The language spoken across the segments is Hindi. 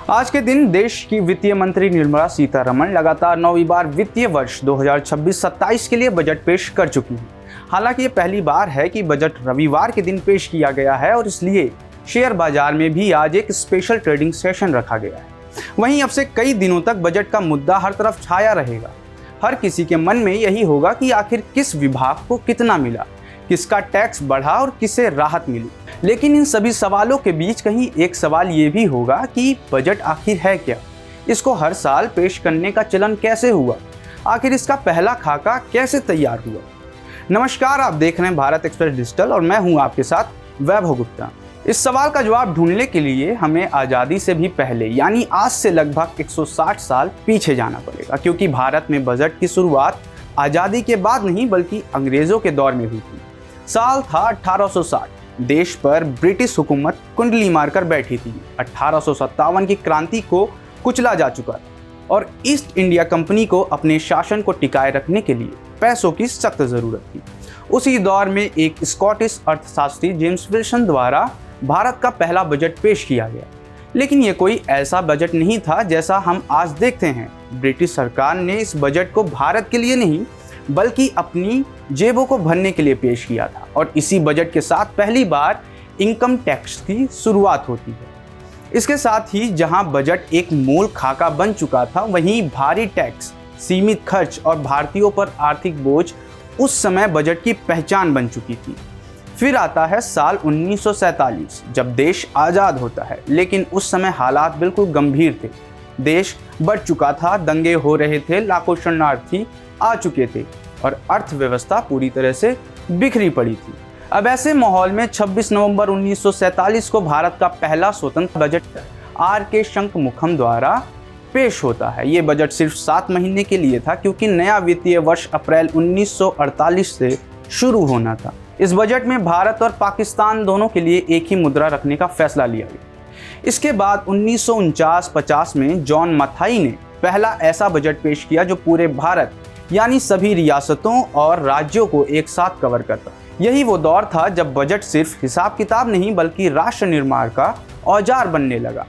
आज के दिन देश की वित्तीय मंत्री निर्मला सीतारमण लगातार 9वीं बार वित्तीय वर्ष 2026-27 के लिए बजट पेश कर चुकी हैं। हालांकि ये पहली बार है कि बजट रविवार के दिन पेश किया गया है और इसलिए शेयर बाजार में भी आज एक स्पेशल ट्रेडिंग सेशन रखा गया है। वहीं अब से कई दिनों तक बजट का मुद्दा हर तरफ छाया रहेगा। हर किसी के मन में यही होगा कि आखिर किस विभाग को कितना मिला, किसका टैक्स बढ़ा और किसे राहत मिली। लेकिन इन सभी सवालों के बीच कहीं एक सवाल ये भी होगा कि बजट आखिर है क्या, इसको हर साल पेश करने का चलन कैसे हुआ, आखिर इसका पहला खाका कैसे तैयार हुआ। नमस्कार, आप देख रहे हैं भारत एक्सप्रेस डिजिटल और मैं हूं आपके साथ वैभव गुप्ता। इस सवाल का जवाब ढूंढने के लिए हमें आज़ादी से भी पहले यानी आज से लगभग 160 साल पीछे जाना पड़ेगा, क्योंकि भारत में बजट की शुरुआत आज़ादी के बाद नहीं बल्कि अंग्रेज़ों के दौर में हुई थी। साल था 1860। देश पर ब्रिटिश हुकूमत कुंडली मारकर बैठी थी। 1857 की क्रांति को कुचला जा चुका था और ईस्ट इंडिया कंपनी को अपने शासन को टिकाए रखने के लिए पैसों की सख्त ज़रूरत थी। उसी दौर में एक स्कॉटिश अर्थशास्त्री जेम्स विल्सन द्वारा भारत का पहला बजट पेश किया गया। लेकिन ये कोई ऐसा बजट नहीं था जैसा हम आज देखते हैं। ब्रिटिश सरकार ने इस बजट को भारत के लिए नहीं बल्कि अपनी जेबों को भरने के लिए पेश किया था और इसी बजट के साथ पहली बार इनकम टैक्स की शुरुआत होती है। इसके साथ ही जहां बजट एक मूल खाका बन चुका था, वहीं भारी टैक्स, सीमित खर्च और भारतीयों पर आर्थिक बोझ उस समय बजट की पहचान बन चुकी थी। फिर आता है साल 1947 जब देश आज़ाद होता है, लेकिन उस समय हालात बिल्कुल गंभीर थे। देश बढ़ चुका था, दंगे हो रहे थे, लाखों शरणार्थी आ चुके थे और अर्थव्यवस्था पूरी तरह से बिखरी पड़ी थी। अब ऐसे माहौल में 26 नवंबर 1947 को भारत का पहला स्वतंत्र बजट आर.के. शंकमुखम द्वारा पेश होता है। ये बजट सिर्फ 7 महीने के लिए था, क्योंकि नया वित्तीय वर्ष अप्रैल 1948 से शुरू होना था। इस बजट में भारत और पाकिस्तान दोनों के लिए एक ही मुद्रा रखने का फैसला लिया गया। इसके बाद 1949-50 में जॉन मथाई ने पहला ऐसा बजट पेश किया जो पूरे भारत यानी सभी रियासतों और राज्यों को एक साथ कवर करता। यही वो दौर था जब बजट सिर्फ हिसाब किताब नहीं बल्कि राष्ट्र निर्माण का औजार बनने लगा।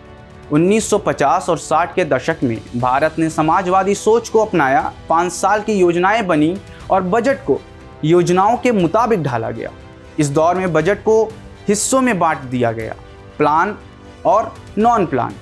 1950 और 60 के दशक में भारत ने समाजवादी सोच को अपनाया। 5 साल की योजनाएं बनी और बजट को योजनाओं के मुताबिक ढाला गया। इस दौर में बजट को हिस्सों में बांट दिया गया, प्लान और नॉन प्लान।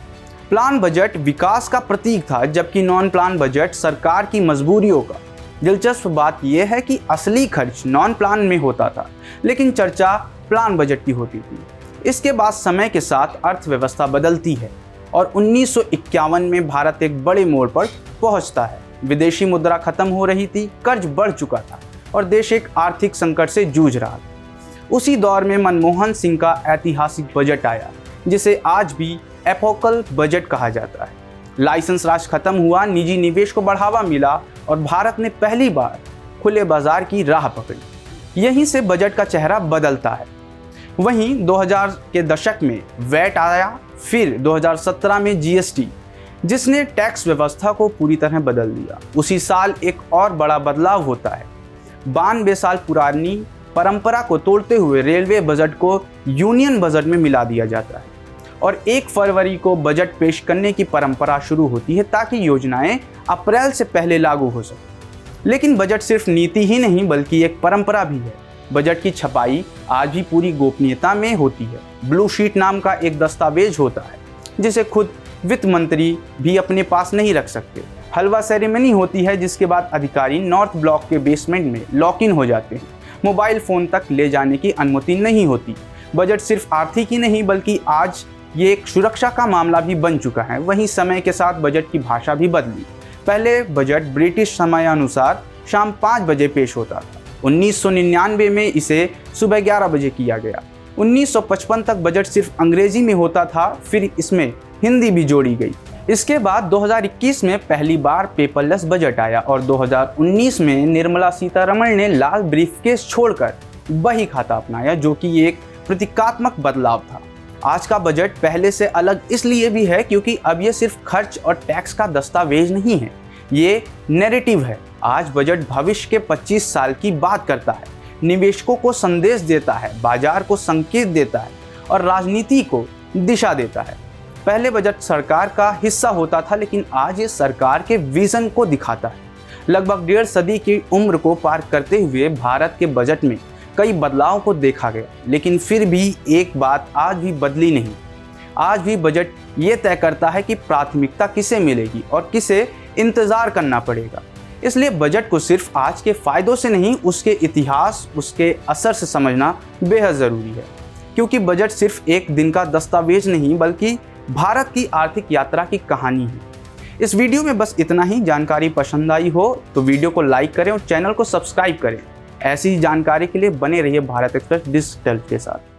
प्लान बजट विकास का प्रतीक था, जबकि नॉन प्लान बजट सरकार की मजबूरियों का। दिलचस्प बात यह है कि असली खर्च नॉन प्लान में होता था, लेकिन चर्चा प्लान बजट की होती थी। इसके बाद समय के साथ अर्थव्यवस्था बदलती है और 1951 में भारत एक बड़े मोड़ पर पहुंचता है। विदेशी मुद्रा खत्म हो रही थी, कर्ज बढ़ चुका था और देश एक आर्थिक संकट से जूझ रहा था। उसी दौर में मनमोहन सिंह का ऐतिहासिक बजट आया, जिसे आज भी एपोकल बजट कहा जाता है। लाइसेंस राज खत्म हुआ, निजी निवेश को बढ़ावा मिला और भारत ने पहली बार खुले बाजार की राह पकड़ी। यहीं से बजट का चेहरा बदलता है। वहीं 2000 के दशक में वैट आया, फिर 2017 में जीएसटी, जिसने टैक्स व्यवस्था को पूरी तरह बदल दिया। उसी साल एक और बड़ा बदलाव होता है। 92 साल पुरानी परंपरा को तोड़ते हुए रेलवे बजट को यूनियन बजट में मिला दिया जाता है और 1 फरवरी को बजट पेश करने की परंपरा शुरू होती है ताकि योजनाएं अप्रैल से पहले लागू हो सके। लेकिन बजट सिर्फ नीति ही नहीं बल्कि एक परंपरा भी है। बजट की छपाई आज भी पूरी गोपनीयता में होती है। ब्लू शीट नाम का एक दस्तावेज होता है जिसे खुद वित्त मंत्री भी अपने पास नहीं रख सकते। हलवा सेरेमनी होती है, जिसके बाद अधिकारी नॉर्थ ब्लॉक के बेसमेंट में लॉक इन हो जाते हैं। मोबाइल फ़ोन तक ले जाने की अनुमति नहीं होती। बजट सिर्फ आर्थिक ही नहीं बल्कि आज ये एक सुरक्षा का मामला भी बन चुका है। वहीं समय के साथ बजट की भाषा भी बदली। पहले बजट ब्रिटिश समयानुसार शाम 5 बजे पेश होता था। 1999 में इसे सुबह 11 बजे किया गया। 1955 तक बजट सिर्फ अंग्रेजी में होता था, फिर इसमें हिंदी भी जोड़ी गई। इसके बाद 2021 में पहली बार पेपरलेस बजट आया और 2019 में निर्मला सीतारमण ने लाल ब्रीफकेस छोड़कर बही खाता अपनाया, जो कि एक प्रतीकात्मक बदलाव था। आज का बजट पहले से अलग इसलिए भी है क्योंकि अब ये सिर्फ खर्च और टैक्स का दस्तावेज नहीं है, ये नैरेटिव है। आज बजट भविष्य के 25 साल की बात करता है, निवेशकों को संदेश देता है, बाजार को संकेत देता है और राजनीति को दिशा देता है। पहले बजट सरकार का हिस्सा होता था, लेकिन आज ये सरकार के विजन को दिखाता है। लगभग 1.5 सदी की उम्र को पार करते हुए भारत के बजट में कई बदलाव को देखा गया, लेकिन फिर भी एक बात आज भी बदली नहीं। आज भी बजट ये तय करता है कि प्राथमिकता किसे मिलेगी और किसे इंतज़ार करना पड़ेगा। इसलिए बजट को सिर्फ आज के फ़ायदों से नहीं, उसके इतिहास, उसके असर से समझना बेहद ज़रूरी है, क्योंकि बजट सिर्फ एक दिन का दस्तावेज नहीं बल्कि भारत की आर्थिक यात्रा की कहानी है। इस वीडियो में बस इतना ही। जानकारी पसंद आई हो तो वीडियो को लाइक करें और चैनल को सब्सक्राइब करें। ऐसी ही जानकारी के लिए बने रहिए भारत एक्सप्रेस डिजिटल के साथ।